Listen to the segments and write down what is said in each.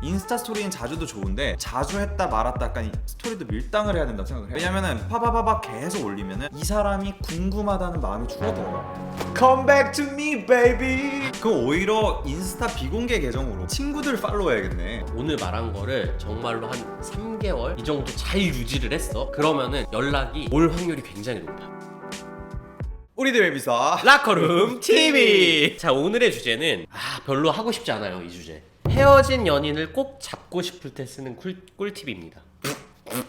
인스타 스토리는 자주도 좋은데 자주 했다 말았다 약간 이 스토리도 밀당을 해야 된다고 생각을 해요. 왜냐면은 파바바바 계속 올리면은 이 사람이 궁금하다는 마음이 줄어들어요. Come back to me baby. 그 오히려 인스타 비공개 계정으로 친구들 팔로우해야겠네. 오늘 말한 거를 정말로 한 3개월 이 정도 잘 유지를 했어. 그러면은 연락이 올 확률이 굉장히 높아. 우리들 웹이사 라커룸 TV. 자, 오늘의 주제는 별로 하고 싶지 않아요. 이 주제. 헤어진 연인을 꼭 잡고 싶을 때 쓰는 꿀팁입니다.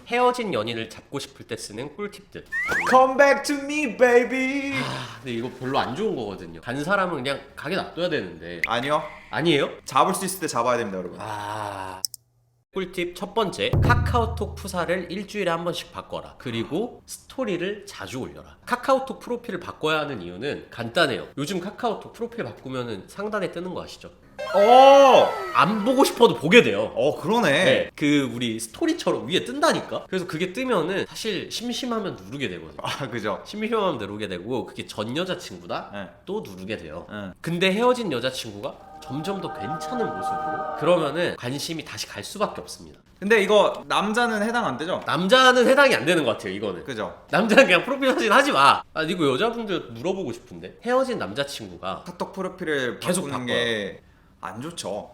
헤어진 연인을 잡고 싶을 때 쓰는 꿀팁들. Come back to me baby. 근데 이거 별로 안 좋은 거거든요. 간 사람은 그냥 가게 놔둬야 되는데. 아니요, 아니에요? 잡을 수 있을 때 잡아야 됩니다 여러분. 꿀팁 첫 번째, 카카오톡 프사를 일주일에 한 번씩 바꿔라. 그리고 스토리를 자주 올려라. 카카오톡 프로필을 바꿔야 하는 이유는 간단해요. 요즘 카카오톡 프로필 바꾸면은 상단에 뜨는 거 아시죠? 안 보고 싶어도 보게 돼요. 그러네. 네, 그 우리 스토리처럼 위에 뜬다니까. 그래서 그게 뜨면은 사실 심심하면 누르게 되거든요. 그죠. 심심하면 누르게 되고, 그게 전 여자친구다? 네. 또 누르게 돼요. 네. 근데 헤어진 여자친구가 점점 더 괜찮은 모습으로, 그러면은 관심이 다시 갈 수밖에 없습니다. 근데 이거 남자는 해당 안 되죠? 남자는 해당이 안 되는 것 같아요. 이거는 그죠. 남자는 그냥 프로필 사진 하지 마. 이거 여자분들 물어보고 싶은데, 헤어진 남자친구가 카톡 프로필을 계속 바꾸는 게 안 좋죠.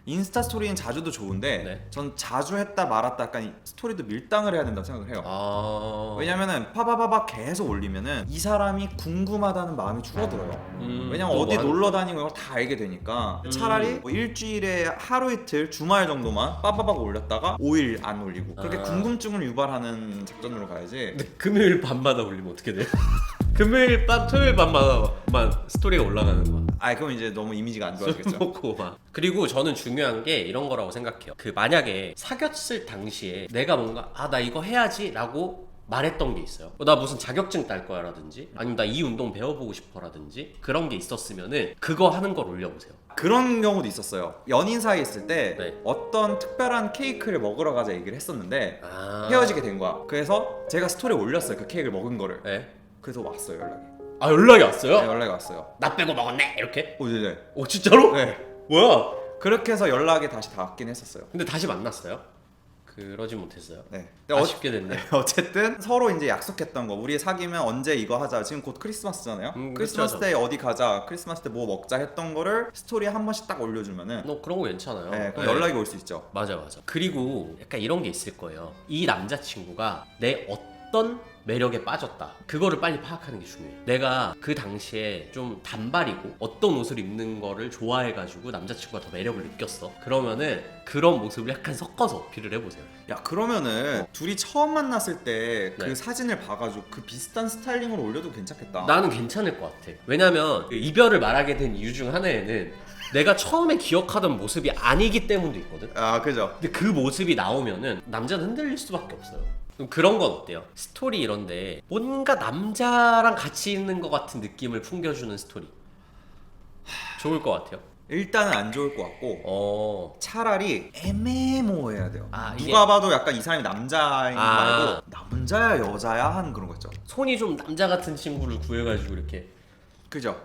인스타 스토리는 자주도 좋은데 네. 전 자주 했다 말았다 약간 이 스토리도 밀당을 해야 된다고 생각을 해요. 왜냐면은 파바바바 계속 올리면은 이 사람이 궁금하다는 마음이 줄어들어요. 왜냐면 어디 놀러 다니고 이걸 다 알게 되니까 차라리 뭐 일주일에 하루 이틀 주말 정도만 빠바바가 올렸다가 5일 안 올리고 그렇게 궁금증을 유발하는 작전으로 가야지. 근데 금요일 밤마다 올리면 어떻게 돼요? 금요일 밤, 토요일 밤마다만 스토리가 올라가는 거야. 그럼 이제 너무 이미지가 안 좋아지겠죠. 먹고 막. 그리고 저는 중요한 게 이런 거라고 생각해요. 그 만약에 사귀었을 당시에 내가 뭔가 나 이거 해야지 라고 말했던 게 있어요. 나 무슨 자격증 딸 거야 라든지, 아니면 나 이 운동 배워보고 싶어 라든지, 그런 게 있었으면은 그거 하는 걸 올려보세요. 그런 경우도 있었어요. 연인 사이에 있을 때 네. 어떤 특별한 케이크를 먹으러 가자 얘기를 했었는데 헤어지게 된 거야. 그래서 제가 스토리에 올렸어요. 그 케이크를 먹은 거를. 네. 그래서 왔어요 연락이. 연락이 왔어요? 네, 연락이 왔어요. 나 빼고 먹었네 이렇게? 네네. 진짜로? 네. 뭐야? 그렇게 해서 연락이 다시 닿긴 했었어요. 근데 다시 만났어요? 그러지 못했어요. 네. 아쉽게 됐네. 어쨌든 서로 이제 약속했던 거, 우리 사귀면 언제 이거 하자. 지금 곧 크리스마스잖아요. 크리스마스 그렇죠. 때 어디 가자. 크리스마스 때 뭐 먹자 했던 거를 스토리에 한 번씩 딱 올려주면은 그런 거 괜찮아요. 네, 그럼 연락이 올 수 있죠. 맞아. 그리고 약간 이런 게 있을 거예요. 이 남자친구가 내 어떤 매력에 빠졌다. 그거를 빨리 파악하는 게 중요해. 내가 그 당시에 좀 단발이고 어떤 옷을 입는 거를 좋아해가지고 남자친구가 더 매력을 느꼈어. 그러면은 그런 모습을 약간 섞어서 어필을 해보세요. 야, 그러면은 둘이 처음 만났을 때 그 네. 사진을 봐가지고 그 비슷한 스타일링으로 올려도 괜찮겠다. 나는 괜찮을 것 같아. 왜냐면 그 이별을 말하게 된 이유 중 하나에는 내가 처음에 기억하던 모습이 아니기 때문도 있거든. 그죠. 근데 그 모습이 나오면은 남자는 흔들릴 수밖에 없어요. 그럼 그런 건 어때요? 스토리 이런데 뭔가 남자랑 같이 있는 것 같은 느낌을 풍겨주는 스토리. 좋을 것 같아요. 일단은 안 좋을 것 같고 차라리 애매모호해야 돼요. 누가 봐도 약간 이 사람이 남자인 거 말고 남자야 여자야 하는 그런 거 있죠. 손이 좀 남자 같은 친구를 구해가지고 이렇게. 그죠.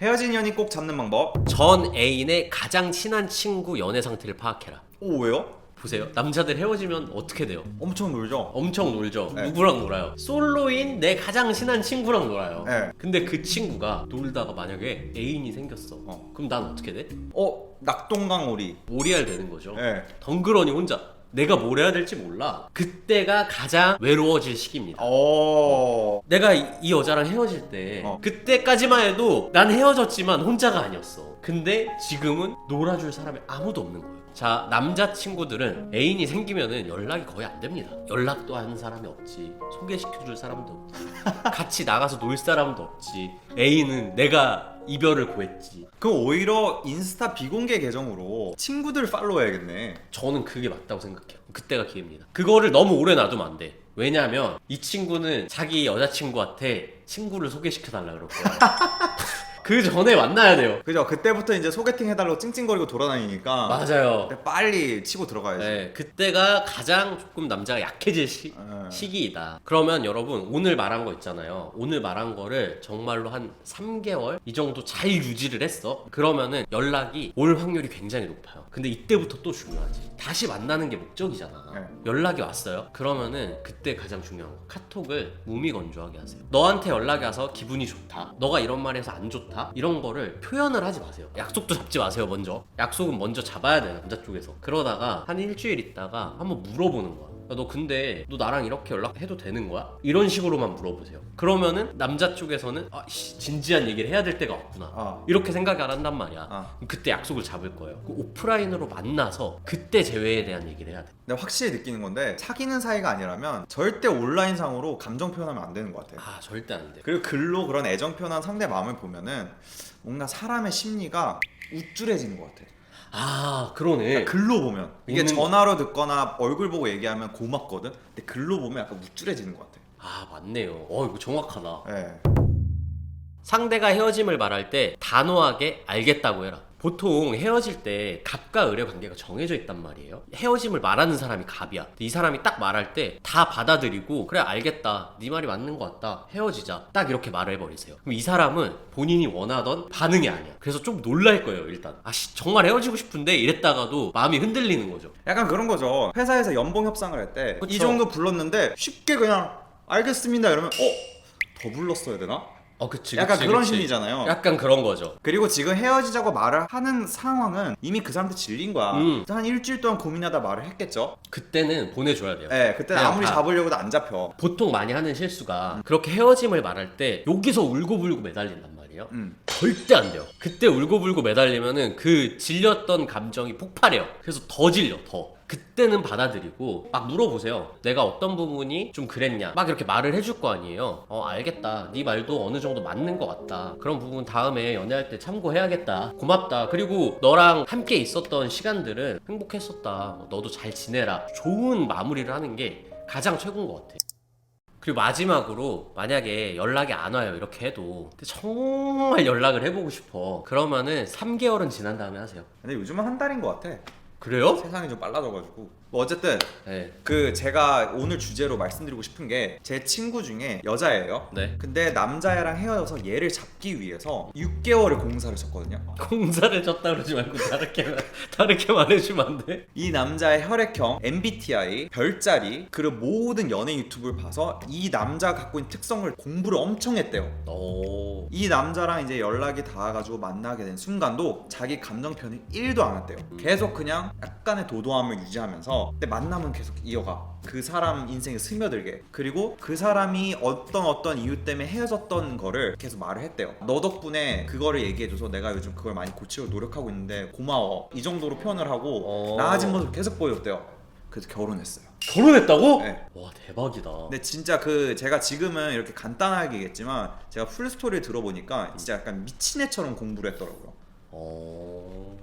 헤어진 연이 꼭 잡는 방법. 전 애인의 가장 친한 친구 연애 상태를 파악해라. 왜요? 보세요. 남자들 헤어지면 어떻게 돼요? 엄청 놀죠. 엄청 놀죠. 네. 누구랑 놀아요? 솔로인 내 가장 친한 친구랑 놀아요. 네. 근데 그 친구가 놀다가 만약에 애인이 생겼어. 그럼 난 어떻게 돼? 낙동강오리. 오리알 되는 거죠. 네. 덩그러니 혼자. 내가 뭘 해야 될지 몰라. 그때가 가장 외로워질 시기입니다. 내가 이 여자랑 헤어질 때 그때까지만 해도 난 헤어졌지만 혼자가 아니었어. 근데 지금은 놀아줄 사람이 아무도 없는 거예요. 자, 남자친구들은 애인이 생기면은 연락이 거의 안 됩니다. 연락도 하는 사람이 없지, 소개시켜줄 사람도 없지, 같이 나가서 놀 사람도 없지. 애인은 내가 이별을 구했지. 그럼 오히려 인스타 비공개 계정으로 친구들 팔로우해야겠네. 저는 그게 맞다고 생각해요. 그때가 기회입니다. 그거를 너무 오래 놔두면 안 돼. 왜냐면 이 친구는 자기 여자친구한테 친구를 소개시켜달라 그럴 거야. 그 전에 만나야 돼요. 그죠? 그때부터 이제 소개팅 해달라고 찡찡거리고 돌아다니니까 맞아요. 그때 빨리 치고 들어가야지. 네, 그때가 가장 조금 남자가 약해질 시기이다. 그러면 여러분 오늘 말한 거 있잖아요. 오늘 말한 거를 정말로 한 3개월 이 정도 잘 유지를 했어. 그러면은 연락이 올 확률이 굉장히 높아요. 근데 이때부터 또 중요하지. 다시 만나는 게 목적이잖아. 네. 연락이 왔어요. 그러면은 그때 가장 중요한 거. 카톡을 무미건조하게 하세요. 너한테 연락이 와서 기분이 좋다. 너가 이런 말해서 안 좋다. 이런 거를 표현을 하지 마세요. 약속도 잡지 마세요. 먼저. 약속은 먼저 잡아야 돼, 남자 쪽에서. 그러다가 한 일주일 있다가 한번 물어보는 거야. 야, 너 근데 너 나랑 이렇게 연락해도 되는 거야? 이런 식으로만 물어보세요. 그러면은 남자 쪽에서는 진지한 얘기를 해야 될 때가 왔구나. 이렇게 생각이 안 한단 말이야. 그때 약속을 잡을 거예요. 오프라인으로 만나서 그때 재회에 대한 얘기를 해야 돼. 근데 확실히 느끼는 건데 사귀는 사이가 아니라면 절대 온라인상으로 감정 표현하면 안 되는 것 같아요. 절대 안 돼. 그리고 글로 그런 애정 표현한 상대 마음을 보면은 뭔가 사람의 심리가 우쭐해지는 것 같아. 그러네. 그러니까 글로 보면 이게 전화로 듣거나 얼굴 보고 얘기하면 고맙거든. 근데 글로 보면 약간 우쭐해지는 것 같아. 맞네요. 이거 정확하다. 네. 상대가 헤어짐을 말할 때 단호하게 알겠다고 해라. 보통 헤어질 때 갑과 을의 관계가 정해져 있단 말이에요. 헤어짐을 말하는 사람이 갑이야. 이 사람이 딱 말할 때 다 받아들이고 그래 알겠다, 네 말이 맞는 것 같다, 헤어지자, 딱 이렇게 말을 해버리세요. 그럼 이 사람은 본인이 원하던 반응이 아니야. 그래서 좀 놀랄 거예요. 일단 정말 헤어지고 싶은데 이랬다가도 마음이 흔들리는 거죠. 약간 그런 거죠. 회사에서 연봉 협상을 할 때 이 정도 불렀는데 쉽게 그냥 알겠습니다 이러면 더 불렀어야 되나? 그치. 약간 그런 심리잖아요. 약간 그런 거죠. 그리고 지금 헤어지자고 말을 하는 상황은 이미 그 사람한테 질린 거야. 한 일주일 동안 고민하다 말을 했겠죠. 그때는 보내줘야 돼요. 네, 그때는 아무리 잡으려고도 안 잡혀. 보통 많이 하는 실수가 그렇게 헤어짐을 말할 때 여기서 울고불고 매달린단 말이에요. 절대 안 돼요. 그때 울고불고 매달리면은 그 질렸던 감정이 폭발해요. 그래서 더 질려, 더. 그때는 받아들이고 막 물어보세요. 내가 어떤 부분이 좀 그랬냐, 막 이렇게 말을 해줄 거 아니에요. 알겠다, 네 말도 어느 정도 맞는 것 같다, 그런 부분 다음에 연애할 때 참고해야겠다, 고맙다, 그리고 너랑 함께 있었던 시간들은 행복했었다, 너도 잘 지내라, 좋은 마무리를 하는 게 가장 최고인 것 같아. 그리고 마지막으로 만약에 연락이 안 와요 이렇게 해도, 근데 정말 연락을 해보고 싶어, 그러면은 3개월은 지난 다음에 하세요. 근데 요즘은 한 달인 것 같아. 그래요? 세상이 좀 빨라져가지고. 뭐 어쨌든 네. 제가 오늘 주제로 말씀드리고 싶은 게, 제 친구 중에 여자예요. 네. 근데 남자애랑 헤어져서 얘를 잡기 위해서 6개월을 공사를 쳤거든요. 공사를 쳤다 그러지 말고 다르게 말해주면 안 돼? 이 남자의 혈액형, MBTI, 별자리, 그리고 모든 연애 유튜브를 봐서 이 남자가 갖고 있는 특성을 공부를 엄청 했대요. 이 남자랑 이제 연락이 닿아가지고 만나게 된 순간도 자기 감정 표현을 1도 안 했대요. 계속 그냥 약간의 도도함을 유지하면서, 근데 만나면 계속 이어가. 그 사람 인생에 스며들게. 그리고 그 사람이 어떤 이유 때문에 헤어졌던 거를 계속 말을 했대요. 너 덕분에 그거를 얘기해줘서 내가 요즘 그걸 많이 고치려고 노력하고 있는데 고마워, 이 정도로 표현을 하고 나아진 모습을 계속 보여줬대요. 그래서 결혼했어요. 결혼했다고? 네. 와, 대박이다. 근데 진짜 제가 지금은 이렇게 간단하게 얘기했지만 제가 풀스토리를 들어보니까 진짜 약간 미친 애처럼 공부를 했더라고요.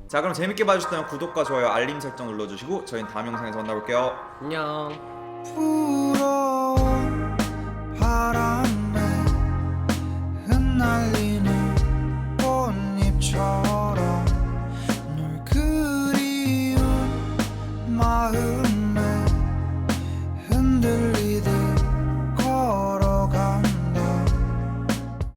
자, 그럼 재밌게 봐주셨다면 구독과 좋아요, 알림 설정 눌러주시고 저희는 다음 영상에서 만나볼게요. 안녕.